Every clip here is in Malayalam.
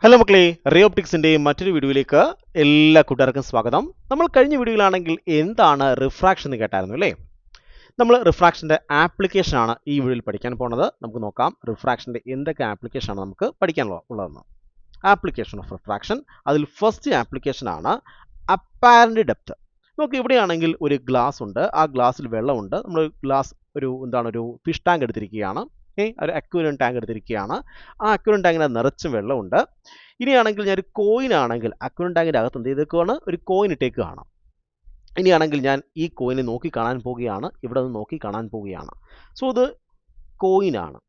ഹലോ മക്കളെ, റേ ഓപ്റ്റിക്സിന്റെ മറ്റൊരു വീഡിയോയിലേക്ക് എല്ലാ കൂട്ടുകാർക്കും സ്വാഗതം. നമ്മൾ കഴിഞ്ഞ വീഡിയോയിലാണെങ്കിൽ എന്താണ് റിഫ്രാക്ഷൻ എന്ന് കേട്ടായിരുന്നു അല്ലേ? നമ്മൾ റിഫ്രാക്ഷന്റെ ആപ്ലിക്കേഷൻ ആണ് ഈ വീഡിയോയിൽ പഠിക്കാൻ പോകുന്നത്. നമുക്ക് നോക്കാം റിഫ്രാക്ഷന്റെ എന്തൊക്കെ ആപ്ലിക്കേഷൻ ആണ് നമുക്ക് പഠിക്കാനുള്ളതെന്ന്. ആപ്ലിക്കേഷൻ ഓഫ് റിഫ്രാക്ഷൻ, അതിൽ ഫസ്റ്റ് ആപ്ലിക്കേഷൻ ആണ് അപ്പാരന്റ് ഡെപ്ത്. നമുക്ക് ഇവിടെയാണെങ്കിൽ ഒരു ഗ്ലാസ് ഉണ്ട്, ആ ഗ്ലാസ്സിൽ വെള്ളമുണ്ട്. നമ്മൾ ഗ്ലാസ് ഒരു ഫിഷ് ടാങ്ക് എടുത്തിരിക്കുകയാണ്, ഒരു അക്വേറിയം ടാങ്ക് എടുത്തിരിക്കുകയാണ്. ആ അക്വേറിയം ടാങ്കിന് നിറച്ചും വെള്ളമുണ്ട്. ഇനിയാണെങ്കിൽ ഞാൻ ഒരു കോയിൻ ആണെങ്കിൽ അക്വേറിയം ടാങ്കിൻ്റെ അകത്ത് എന്ത് ചെയ്തേക്കുവാണ്, ഒരു കോയിൻ ഇട്ടേക്കുകയാണ്. ഇനിയാണെങ്കിൽ ഞാൻ ഈ കോയിനെ നോക്കി കാണാൻ പോവുകയാണ്, ഇവിടെ നിന്ന് നോക്കി കാണാൻ പോവുകയാണ്. സോ ഇത് കോയിനാണ്.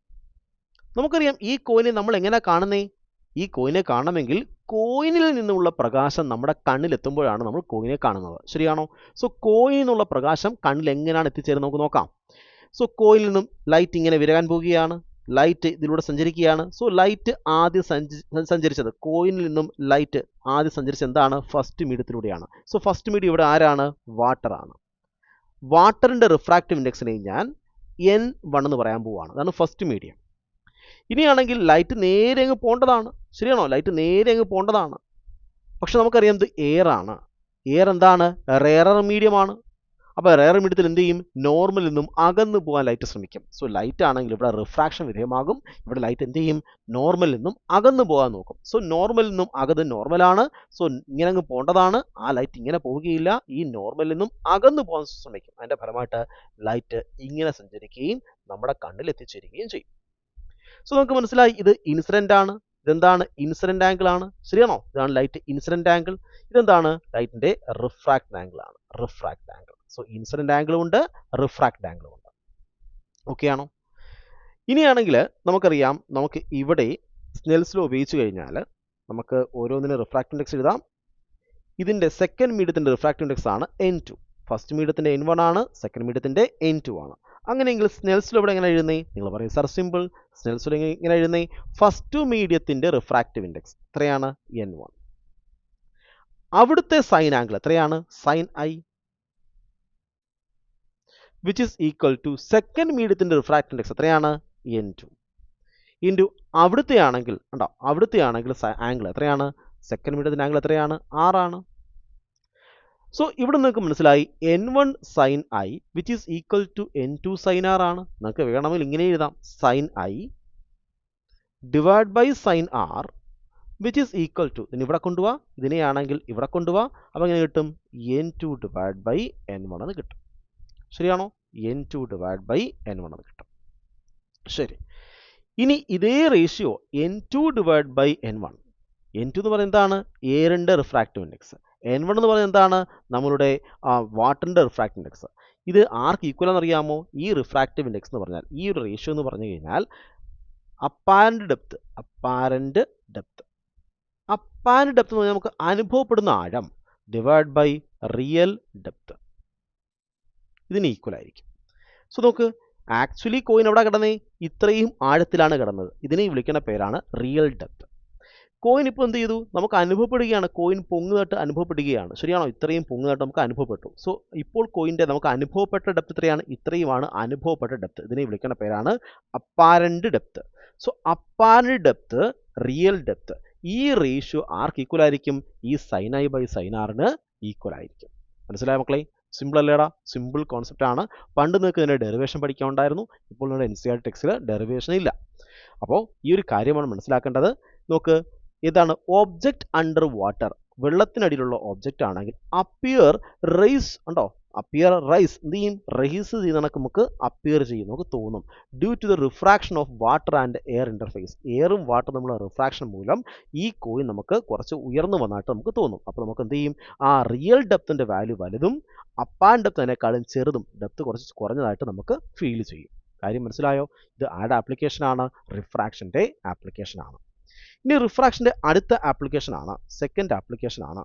നമുക്കറിയാം ഈ കോയിനെ നമ്മൾ എങ്ങനെ കാണുന്നേ? ഈ കോയിനെ കാണണമെങ്കിൽ കോയിനിൽ നിന്നുള്ള പ്രകാശം നമ്മുടെ കണ്ണിലെത്തുമ്പോഴാണ് നമ്മൾ കോയിനെ കാണുന്നത്. ശരിയാണോ? സോ കോയിനിൽ നിന്നുള്ള പ്രകാശം കണ്ണിൽ എങ്ങനെയാണ് എത്തിച്ചേരുന്നത് നമുക്ക് നോക്കാം. സോ കോയിനിൽ നിന്നും ലൈറ്റ് ഇങ്ങനെ വിരകാൻ പോവുകയാണ്, ലൈറ്റ് ഇതിലൂടെ സഞ്ചരിക്കുകയാണ്. സോ ലൈറ്റ് ആദ്യം സഞ്ചരിച്ചത് കോയിനിൽ നിന്നും ലൈറ്റ് ആദ്യം സഞ്ചരിച്ചത് എന്താണ്? ഫസ്റ്റ് മീഡിയത്തിലൂടെയാണ്. സോ ഫസ്റ്റ് മീഡിയം ഇവിടെ ആരാണ്? വാട്ടർ ആണ്. വാട്ടറിൻ്റെ റിഫ്രാക്റ്റീവ് ഇൻഡെക്സിനെ ഞാൻ N1 എന്ന് പറയാൻ പോവുകയാണ്. അതാണ് ഫസ്റ്റ് മീഡിയം. ഇനിയാണെങ്കിൽ ലൈറ്റ് നേരെ അങ്ങ് പോകേണ്ടതാണ്. ശരിയാണോ? ലൈറ്റ് നേരെ അങ്ങ് പോകേണ്ടതാണ്. പക്ഷെ നമുക്കറിയാം ഇത് എയർ ആണ്. എയർ എന്താണ്? റെയറർ മീഡിയമാണ്. അപ്പോൾ റെയർ മീഡിയത്തിൽ എന്ത് ചെയ്യും? നോർമലിൽ നിന്നും അകന്നു പോകാൻ ലൈറ്റ് ശ്രമിക്കും. സോ ലൈറ്റ് ആണെങ്കിൽ ഇവിടെ റിഫ്രാക്ഷൻ വിധേയമാകും. ഇവിടെ ലൈറ്റ് എന്ത് ചെയ്യും? നോർമലിൽ നിന്നും അകന്നു പോകാൻ നോക്കും. സോ നോർമലിൽ നിന്നും അകന്ന് നോർമലാണ്. സോ ഇങ്ങനെ അങ്ങ് പോകേണ്ടതാണ്. ആ ലൈറ്റ് ഇങ്ങനെ പോവുകയില്ല, ഈ നോർമലിൽ നിന്നും അകന്നു പോകാൻ ശ്രമിക്കും. അതിൻ്റെ ഫലമായിട്ട് ലൈറ്റ് ഇങ്ങനെ സഞ്ചരിക്കുകയും നമ്മുടെ കണ്ണിൽ എത്തിച്ചേരുകയും ചെയ്യും. സോ നമുക്ക് മനസ്സിലായി ഇത് ഇൻസിഡന്റ് ആണ്. ഇതെന്താണ്? ഇൻസിഡന്റ് ആംഗിൾ ആണ്. ശരിയാണോ? ഇതാണ് ലൈറ്റ് ഇൻസിഡന്റ് ആംഗിൾ. ഇതെന്താണ്? ലൈറ്റിന്റെ റിഫ്രാക്ട് ആംഗിൾ ആണ്. Refract angle. സോ ഇൻസിഡന്റ് ആംഗിളും ഉണ്ട്, റിഫ്രാക്ട് ആംഗിളും ഉണ്ട്. ഓക്കെ ആണോ? ഇനിയാണെങ്കിൽ നമുക്കറിയാം, നമുക്ക് ഇവിടെ സ്നെൽസ് ലോ ഉപയോഗിച്ച് കഴിഞ്ഞാൽ നമുക്ക് ഓരോന്നിനും റിഫ്രാക്ട് ഇൻഡെക്സ് എഴുതാം. ഇതിന്റെ സെക്കൻഡ് മീഡിയത്തിന്റെ റിഫ്രാക്ട് ഇൻഡെക്സ് ആണ് N2. ഫസ്റ്റ് മീഡിയത്തിന്റെ N1 ആണ്, സെക്കൻഡ് മീഡിയത്തിന്റെ N2 ആണ്. അങ്ങനെയെങ്കിൽ സ്നെൽസ് ലോ ഇവിടെ എങ്ങനെ എഴുതുന്നേ? നിങ്ങൾ പറയും സർ സിമ്പിൾ. സ്നെൽസ് ലോ എങ്ങനെ എഴുതുന്നേ? ഫസ്റ്റ് മീഡിയത്തിന്റെ റിഫ്രാക്റ്റീവ് ഇൻഡെക്സ് എത്രയാണ്? N1. അവിടുത്തെ സൈൻ ആംഗിൾ എത്രയാണ്? Sine I, which is equal to second മീഡിയത്തിന്റെ റിഫ്രാക്റ്റീവ് ഇൻഡെക്സ് എത്രയാണ്? N2 ഇൻറ്റു അവിടുത്തെ ആണെങ്കിൽ ഉണ്ടോ, അവിടുത്തെ ആണെങ്കിൽ ആംഗിൾ എത്രയാണ്? സെക്കൻഡ് മീഡിയത്തിന്റെ ആംഗിൾ എത്രയാണ്? 6 ആണ്. സോ ഇവിടെ നിങ്ങൾക്ക് മനസ്സിലായി N1 sine I which is equal to N2 sine R ആണ്. നിങ്ങൾക്ക് വേണമെങ്കിൽ ഇങ്ങനെ എഴുതാം, sine I divide by sine R which is equal to, ഇതിന് ഇവിടെ കൊണ്ടുപോവാ, ഇതിനെയാണെങ്കിൽ ഇവിടെ കൊണ്ടുപോവാ. അപ്പോൾ എങ്ങനെ കിട്ടും? N2 ഡിവൈഡ് ബൈ N1 എന്ന് കിട്ടും. ശരിയാണോ? N2 ഡിവൈഡ് ബൈ N1 എന്ന് കിട്ടും. ശരി, ഇനി ഇതേ ratio N2 divide by N1. N2 എന്ന് പറയുന്നത് എന്താണ്? എയറിൻ്റെ റിഫ്രാക്റ്റീവ് ഇൻഡെക്സ്. N1 എന്ന് പറയുന്നത് എന്താണ്? നമ്മളുടെ വാട്ടറിൻ്റെ റിഫ്രാക്റ്റീവ് ഇൻഡെക്സ്. ഇത് ആർക്ക് ഈക്വൽ എന്നറിയാമോ? ഈ റിഫ്രാക്റ്റീവ് ഇൻഡെക്സ് എന്ന് പറഞ്ഞാൽ, ഈ ഒരു റേഷ്യോ എന്ന് പറഞ്ഞു കഴിഞ്ഞാൽ apparent depth. Apparent depth apparent depth എന്ന് പറഞ്ഞാൽ നമുക്ക് അനുഭവപ്പെടുന്ന ആഴം ഡിവൈഡ് ബൈ റിയൽ ഡെപ്ത്, ഇതിന് ഈക്വൽ ആയിരിക്കും. സോ നോക്ക്, ആക്ച്വലി കോയിൻ എവിടെ കിടന്നേ? ഇത്രയും ആഴത്തിലാണ് കിടന്നത്. ഇതിനെ വിളിക്കുന്ന പേരാണ് റിയൽ ഡെപ്ത്. കോയിൻ ഇപ്പോൾ എന്ത് ചെയ്തു? നമുക്ക് അനുഭവപ്പെടുകയാണ്, കോയിൻ പൊങ്ങുന്നതായിട്ട് അനുഭവപ്പെടുകയാണ്. ശരിയാണോ? ഇത്രയും പൊങ്ങുന്നതായിട്ട് നമുക്ക് അനുഭവപ്പെട്ടു. സോ ഇപ്പോൾ കോയിൻ്റെ നമുക്ക് അനുഭവപ്പെട്ട ഡെപ്ത് എത്രയാണ്? ഇത്രയുമാണ് അനുഭവപ്പെട്ട ഡെപ്ത്. ഇതിനെ വിളിക്കുന്ന പേരാണ് apparent depth. So apparent depth, real depth, ഈ റേഷ്യോ ആർക്ക് ഈക്വൽ ആയിരിക്കും? ഈ സൈൻ I ബൈ സൈൻ Rന് ഈക്വൽ ആയിരിക്കും. മനസ്സിലായ മക്കളെ? സിമ്പിൾ അല്ലേടാ? സിമ്പിൾ കോൺസെപ്റ്റ് ആണ്. പണ്ട് നിങ്ങൾക്ക് ഇതിൻ്റെ ഡെറിവേഷൻ പഠിക്കാനുണ്ടായിരുന്നു. ഇപ്പോൾ നിങ്ങളുടെ NCERT ടെക്സ്റ്റിൽ ഡെറിവേഷൻ ഇല്ല. അപ്പോൾ ഈ ഒരു കാര്യമാണ് മനസ്സിലാക്കേണ്ടത്. നോക്ക്, ഏതാണ്? ഒബ്ജക്റ്റ് അണ്ടർ വാട്ടർ, വെള്ളത്തിനടിയിലുള്ള ഒബ്ജക്റ്റ് ആണെങ്കിൽ അപ്പിയർ റൈസ് ഉണ്ടോ? അപ്പിയർ റൈസ് എന്ത് ചെയ്യും? റൈസ് ചെയ്യുന്ന കണക്ക് നമുക്ക് അപ്പിയർ ചെയ്യും, നമുക്ക് തോന്നും. Due to the refraction of water and air interface. എയറും വാട്ടറും തമ്മിലുള്ള റിഫ്രാക്ഷൻ മൂലം ഈ കോയിൻ നമുക്ക് കുറച്ച് ഉയർന്നു വന്നായിട്ട് നമുക്ക് തോന്നും. അപ്പോൾ നമുക്ക് എന്ത് ചെയ്യും? ആ റിയൽ ഡെപ്തിൻ്റെ വാല്യൂ വലുതും അപ്പാരന്റ് ഡെപ്ത് അതിനേക്കാളും ചെറുതും, ഡെപ്ത് കുറച്ച് കുറഞ്ഞതായിട്ട് നമുക്ക് ഫീൽ ചെയ്യും. കാര്യം മനസ്സിലായോ? ഇത് ആരുടെ ആപ്ലിക്കേഷൻ ആണ്? റിഫ്രാക്ഷൻ്റെ ആപ്ലിക്കേഷൻ ആണ്. ഇനി റിഫ്രാക്ഷൻ്റെ അടുത്ത ആപ്ലിക്കേഷൻ ആണ്, സെക്കൻഡ് ആപ്ലിക്കേഷൻ ആണ്.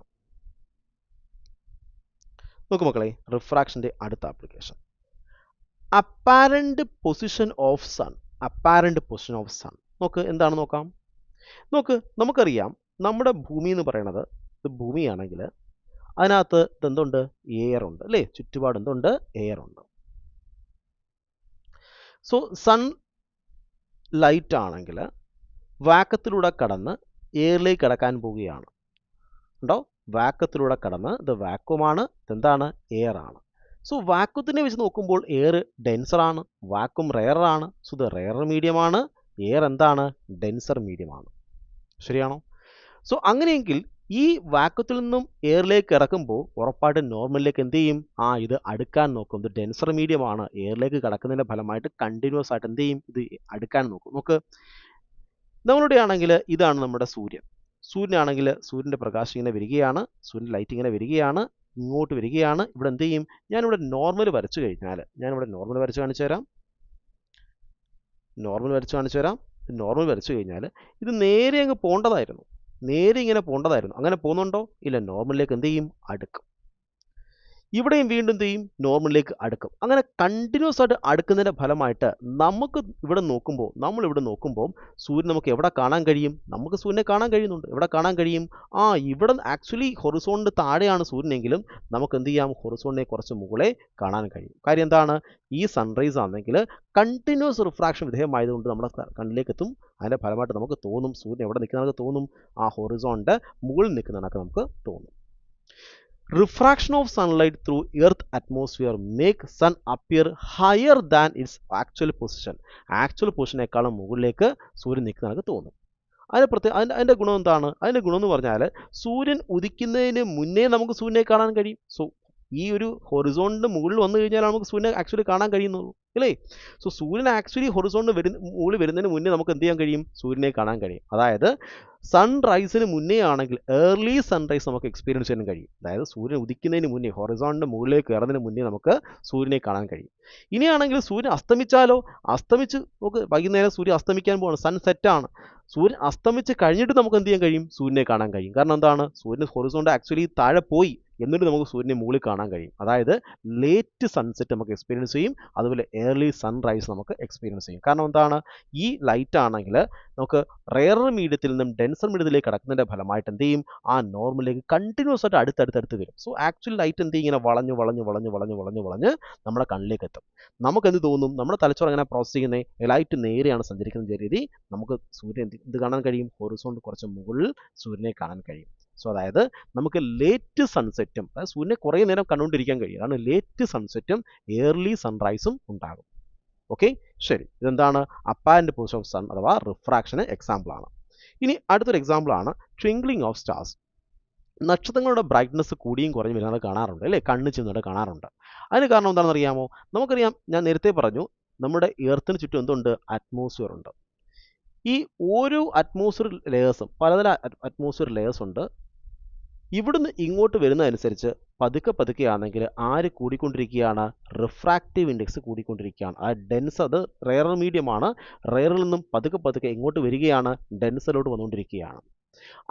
നോക്കൂ മക്കളെ, റിഫ്രാക്ഷൻ്റെ അടുത്ത application apparent position of sun. Apparent position of sun നോക്ക്, എന്താണ് നോക്കാം. നോക്ക്, നമുക്കറിയാം നമ്മുടെ ഭൂമി എന്ന് പറയുന്നത്, ഇത് ഭൂമിയാണെങ്കിൽ അതിനകത്ത് ഇതെന്തുണ്ട്? എയർ ഉണ്ട് അല്ലേ? ചുറ്റുപാട് എന്തുണ്ട്? എയർ ഉണ്ട്. സോ സൺ ലൈറ്റ് ആണെങ്കിൽ വാക്കത്തിലൂടെ കടന്ന് എയറിലേക്ക് കടക്കാൻ പോവുകയാണ്. ഉണ്ടോ? വാക്വത്തിലൂടെ കടന്ന് ഇത് വാക്വമാണ്, ഇതെന്താണ്? എയർ ആണ്. സോ വാക്വത്തിനെ വെച്ച് നോക്കുമ്പോൾ എയർ ഡെൻസർ ആണ്, വാക്വം റെയർ ആണ്. സോ ഇത് റെയർ മീഡിയം ആണ്, എയർ എന്താണ്? ഡെൻസർ മീഡിയം ആണ്. ശരിയാണോ? സോ അങ്ങനെയെങ്കിൽ ഈ വാക്വത്തിൽ നിന്നും എയറിലേക്ക് ഇറക്കുമ്പോൾ ഉറപ്പായിട്ടും നോർമലിലേക്ക് എന്ത് ചെയ്യും? ഇത് അടുക്കാൻ നോക്കും. ഇത് ഡെൻസർ മീഡിയം ആണ്, എയറിലേക്ക് കടക്കുന്നതിൻ്റെ ഫലമായിട്ട് കണ്ടിന്യൂസ് ആയിട്ട് എന്ത് ചെയ്യും? ഇത് അടുക്കാൻ നോക്കും. നോക്ക്, നമ്മളുടെ ആണെങ്കിൽ ഇതാണ് നമ്മുടെ സൂര്യൻ. സൂര്യനാണെങ്കിൽ സൂര്യൻ്റെ പ്രകാശം ഇങ്ങനെ വരികയാണ്, സൂര്യൻ ലൈറ്റ് ഇങ്ങനെ വരികയാണ്, ഇങ്ങോട്ട് വരികയാണ്. ഇവിടെ എന്ത് ചെയ്യും? ഞാനിവിടെ നോർമൽ വരച്ചു കഴിഞ്ഞാൽ, ഞാനിവിടെ നോർമൽ വരച്ച് കാണിച്ചു തരാം. നോർമൽ വരച്ചു കഴിഞ്ഞാൽ ഇത് നേരെ അങ്ങ് പോകേണ്ടതായിരുന്നു, നേരെ ഇങ്ങനെ പോകേണ്ടതായിരുന്നു. അങ്ങനെ പോകുന്നുണ്ടോ? ഇല്ല, നോർമലിലേക്ക് എന്ത് ചെയ്യും? അടുക്കും. ഇവിടെയും വീണ്ടും എന്ത് ചെയ്യും? നോർമലിലേക്ക് അടുക്കും. അങ്ങനെ കണ്ടിന്യൂസ് ആയിട്ട് അടുക്കുന്നതിൻ്റെ ഫലമായിട്ട് നമുക്ക് ഇവിടെ നോക്കുമ്പോൾ സൂര്യൻ നമുക്ക് എവിടെ കാണാൻ കഴിയും? നമുക്ക് സൂര്യനെ കാണാൻ കഴിയുന്നുണ്ട്. എവിടെ കാണാൻ കഴിയും? ഇവിടെ ആക്ച്വലി ഹൊറിസോണിൻ്റെ താഴെയാണ് സൂര്യനെങ്കിലും നമുക്ക് എന്ത് ചെയ്യാം? ഹൊറിസോണിനെ കുറച്ച് മുകളെ കാണാൻ കഴിയും. കാര്യം എന്താണ്? ഈ സൺറൈസ് ആണെങ്കിൽ കണ്ടിന്യൂസ് റിഫ്രാക്ഷൻ വിധേയമായതുകൊണ്ട് നമ്മുടെ കണ്ണിലേക്ക് എത്തും. അതിൻ്റെ ഫലമായിട്ട് നമുക്ക് തോന്നും സൂര്യൻ എവിടെ നിൽക്കുന്നതൊക്കെ തോന്നും? ഹൊറിസോണിൻ്റെ മുകളിൽ നിൽക്കുന്നതൊക്കെ നമുക്ക് തോന്നും. Refraction of sunlight through Earth atmosphere make sun appear higher than its actual position. Actual പൊസിഷനേക്കാളും മുകളിലേക്ക് സൂര്യൻ നിൽക്കുന്നതൊക്കെ തോന്നും. അതിൻ്റെ ഗുണം എന്താണ്? അതിൻ്റെ ഗുണം എന്ന് പറഞ്ഞാൽ സൂര്യൻ ഉദിക്കുന്നതിന് മുന്നേ നമുക്ക് സൂര്യനെ കാണാൻ കഴിയും. സോ ഈ ഒരു ഹൊറിസോണിൻ്റെ മുകളിൽ വന്നു കഴിഞ്ഞാൽ നമുക്ക് സൂര്യനെ ആക്ച്വലി കാണാൻ കഴിയുന്നുള്ളൂ, അല്ലേ? സോ സൂര്യൻ ആക്ച്വലി ഹൊറിസോണിന് മുകളിൽ വരുന്നതിന് മുന്നേ നമുക്ക് എന്ത് ചെയ്യാൻ കഴിയും? സൂര്യനെ കാണാൻ കഴിയും. അതായത് സൺറൈസിന് മുന്നേ ആണെങ്കിൽ ഏർലി സൺറൈസ് നമുക്ക് എക്സ്പീരിയൻസ് ചെയ്യാൻ കഴിയും. അതായത് സൂര്യൻ ഉദിക്കുന്നതിന് മുന്നേ, ഹൊറിസോണിൻ്റെ മുകളിലേക്ക് കയറുന്നതിന് മുന്നേ നമുക്ക് സൂര്യനെ കാണാൻ കഴിയും. ഇനിയാണെങ്കിൽ സൂര്യൻ അസ്തമിച്ചാലോ? നമുക്ക് വൈകുന്നേരം സൂര്യൻ അസ്തമിക്കാൻ പോവാണ്, സൺസെറ്റാണ്. സൂര്യൻ അസ്തമിച്ച് കഴിഞ്ഞിട്ട് നമുക്ക് എന്ത് ചെയ്യാൻ കഴിയും? സൂര്യനെ കാണാൻ കഴിയും. കാരണം എന്താണ്? സൂര്യൻ ഹൊറിസോണിൻ്റെ ആക്ച്വലി താഴെ പോയി, എന്നിട്ട് നമുക്ക് സൂര്യനെ മുകളിൽ കാണാൻ കഴിയും. അതായത് ലേറ്റ് സൺസെറ്റ് നമുക്ക് എക്സ്പീരിയൻസ് ചെയ്യും, അതുപോലെ ഏർലി സൺറൈസ് നമുക്ക് എക്സ്പീരിയൻസ് ചെയ്യും. കാരണം എന്താണ്? ഈ ലൈറ്റ് ആണെങ്കിൽ നമുക്ക് റെയർ മീഡിയത്തിൽ നിന്നും ഡെൻസർ മീഡിയത്തിലേക്ക് കടക്കുന്നതിൻ്റെ ഫലമായിട്ട് എന്ത് ചെയ്യും? നോർമലിലേക്ക് കണ്ടിന്യൂസ് ആയിട്ട് അടുത്തടുത്ത് വരും. സോ ആക്ച്വൽ ലൈറ്റ് എന്ത് ചെയ്യും? ഇങ്ങനെ വളഞ്ഞ് നമ്മുടെ കണ്ണിലേക്ക് എത്തും. നമുക്ക് എന്ത് തോന്നും? നമ്മുടെ തലച്ചോറ് അങ്ങനെ പ്രോസസ് ചെയ്യുന്നത് ലൈറ്റ് നേരെയാണ് സഞ്ചരിക്കുന്ന രീതി. നമുക്ക് സൂര്യൻ എന്ത് കാണാൻ കഴിയും? ഹൊറിസോണിന് കുറച്ച് മുകളിൽ സൂര്യനെ കാണാൻ കഴിയും. സോ അതായത് നമുക്ക് ലേറ്റ് സൺസെറ്റും, അതായത് സൂര്യനെ കുറേ നേരം കണ്ടുകൊണ്ടിരിക്കാൻ കഴിയും. അതാണ് ലേറ്റ് സൺസെറ്റും ഏർലി സൺറൈസും ഉണ്ടാകും. ഓക്കെ, ശരി. ഇതെന്താണ്? അപ്പാരന്റ് പൊസിഷൻ ഓഫ് സൺ അഥവാ റിഫ്രാക്ഷന് എക്സാമ്പിളാണ്. ഇനി അടുത്തൊരു എക്സാമ്പിളാണ് ട്വിങ്ക്ലിംഗ് ഓഫ് സ്റ്റാർസ്. നക്ഷത്രങ്ങളുടെ ബ്രൈറ്റ്നസ് കൂടിയും കുറഞ്ഞും വരുന്നത് കാണാറുണ്ട്, അല്ലേ? കണ്ണ് ചെന്നിട്ട് കാണാറുണ്ട്. അതിന് കാരണം എന്താണെന്ന് അറിയാമോ? നമുക്കറിയാം, ഞാൻ നേരത്തെ പറഞ്ഞു, നമ്മുടെ എർത്തിന് ചുറ്റും എന്തുണ്ട്? അറ്റ്മോസ്ഫിയർ ഉണ്ട്. ഈ ഓരോ അറ്റ്മോസ്ഫിയർ ലെയേഴ്സും, പലതരം അറ്റ്മോസ്ഫിയർ ലെയേഴ്സ് ഉണ്ട്. ഇവിടുന്ന് ഇങ്ങോട്ട് വരുന്നതനുസരിച്ച് പതുക്കെ ആണെങ്കിൽ ആര് കൂടിക്കൊണ്ടിരിക്കുകയാണ്? റിഫ്രാക്റ്റീവ് ഇൻഡെക്സ് കൂടിക്കൊണ്ടിരിക്കുകയാണ്. ആ ഡെൻസർ, അത് റെയർ മീഡിയമാണ്, റെയറിൽ നിന്നും പതുക്കെ ഇങ്ങോട്ട് വരികയാണ്, ഡെൻസറിലോട്ട് വന്നുകൊണ്ടിരിക്കുകയാണ്.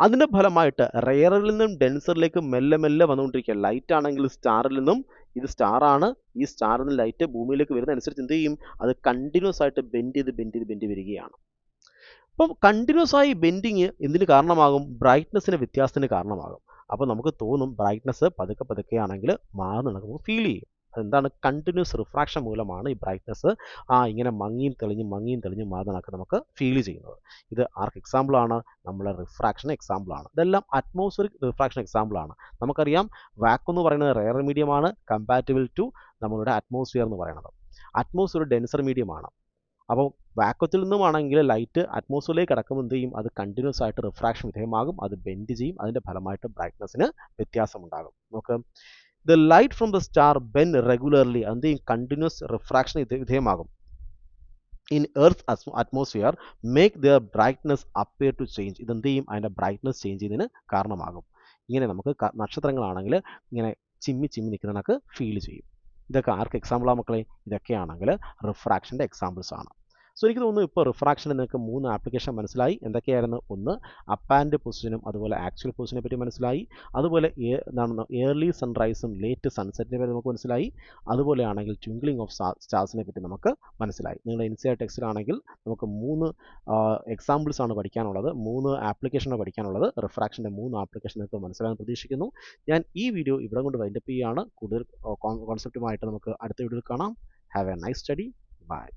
അതിൻ്റെ ഫലമായിട്ട് റെയറിൽ നിന്നും ഡെൻസറിലേക്ക് മെല്ലെ വന്നുകൊണ്ടിരിക്കുക. ലൈറ്റ് ആണെങ്കിൽ സ്റ്റാറിൽ നിന്നും, ഇത് സ്റ്റാറാണ്, ഈ സ്റ്റാറിൽ നിന്ന് ലൈറ്റ് ഭൂമിയിലേക്ക് വരുന്നതനുസരിച്ച് എന്ത് ചെയ്യും? അത് കണ്ടിന്യൂസ് ആയിട്ട് ബെൻഡ് വരികയാണ്. അപ്പം കണ്ടിന്യൂസ് ആയി ബെൻഡിങ് എന്തിന് കാരണമാകും? ബ്രൈറ്റ്നസ്സിന് വ്യത്യാസത്തിന് കാരണമാകും. അപ്പോൾ നമുക്ക് തോന്നും ബ്രൈറ്റ്നസ് പതുക്കെ ആണെങ്കിൽ മാറുന്ന നമുക്ക് ഫീൽ ചെയ്യും. അതെന്താണ്? കണ്ടിന്യൂസ് റിഫ്രാക്ഷൻ മൂലമാണ് ഈ ബ്രൈറ്റ്നസ് ഇങ്ങനെ മങ്ങിയും തെളിഞ്ഞും മാറുന്ന നമുക്ക് ഫീൽ ചെയ്യുന്നത്. ഇത് ആർക്ക് എക്സാമ്പിളാണ്? നമ്മളെ റിഫ്രാക്ഷൻ എക്സാമ്പിളാണ്. ഇതെല്ലാം അറ്റ്മോസ്ഫിയറിക് റിഫ്രാക്ഷൻ എക്സാമ്പിളാണ്. നമുക്കറിയാം വാക്വം എന്ന് പറയുന്നത് റെയർ മീഡിയമാണ് കമ്പാറ്റബിൾ ടു നമ്മളുടെ അറ്റ്മോസ്ഫിയർ എന്ന് പറയുന്നത്. അറ്റ്മോസ്ഫിയർ ഡെൻസർ മീഡിയമാണ്. അപ്പോൾ വാക്വത്തിൽ നിന്നുമാണെങ്കിൽ ലൈറ്റ് അറ്റ്മോസ്ഫിയറിലേക്ക് കടക്കുമ്പോൾ എന്ത് ചെയ്യും? അത് കണ്ടിന്യൂസ് ആയിട്ട് റിഫ്രാക്ഷൻ വിധേയമാകും, അത് ബെൻഡ് ചെയ്യും, അതിൻ്റെ ഫലമായിട്ട് ബ്രൈറ്റ്നസ്സിന് വ്യത്യാസമുണ്ടാകും. നമുക്ക് the light from the star bend regularly, എന്ത് ചെയ്യും? കണ്ടിന്യൂസ് റിഫ്രാക്ഷൻ വിധേയമാകും. In earth atmosphere make their brightness appear to change, ഇതെന്ത് ചെയ്യും? അതിൻ്റെ ബ്രൈറ്റ്നസ് ചേഞ്ച് ചെയ്യുന്നതിന് കാരണമാകും. ഇങ്ങനെ നമുക്ക് നക്ഷത്രങ്ങളാണെങ്കിൽ ഇങ്ങനെ ചിമ്മി നിൽക്കുന്നതൊക്കെ ഫീൽ ചെയ്യും. ഇതൊക്കെ ആർക്ക് എക്സാമ്പിളാണ് മക്കളെ? ഇതൊക്കെയാണെങ്കിൽ റിഫ്രാക്ഷൻ്റെ എക്സാമ്പിൾസ് ആണ്. സോ എനിക്ക് തോന്നുന്നു ഇപ്പോൾ റിഫ്രാക്ഷന് നിങ്ങൾക്ക് 3 ആപ്ലിക്കേഷൻ മനസ്സിലായി. എന്തൊക്കെയായിരുന്നു? ഒന്ന്, അപ്പാരന്റ് പൊസിഷനും അതുപോലെ ആക്ച്വൽ പൊസിഷനെ പറ്റി മനസ്സിലായി. അതുപോലെ ഏർലി സൺറൈസും ലേറ്റ് സൺസെറ്റിനെ പറ്റി നമുക്ക് മനസ്സിലായി. അതുപോലെയാണെങ്കിൽ ട്വിങ്ക്ലിംഗ് ഓഫ് സ്റ്റാർസിനെ പറ്റി നമുക്ക് മനസ്സിലായി. നിങ്ങളുടെ NCERT ടെക്സ്റ്റിലാണെങ്കിൽ നമുക്ക് 3 എക്സാമ്പിൾസ് ആണ് പഠിക്കാനുള്ളത്, 3 ആപ്ലിക്കേഷനാണ് പഠിക്കാനുള്ളത്. റിഫ്രാക്ഷൻ്റെ 3 ആപ്ലിക്കേഷൻ നിങ്ങൾക്ക് മനസ്സിലാകാൻ പ്രതീക്ഷിക്കുന്നു. ഞാൻ ഈ വീഡിയോ ഇവിടെ കൊണ്ട് വൈൻഡപ്പ് ചെയ്യുകയാണ്. കൂടുതൽ കോൺസെപ്റ്റുമായിട്ട് നമുക്ക് അടുത്ത വീഡിയോയിൽ കാണാം. Have a nice study. By.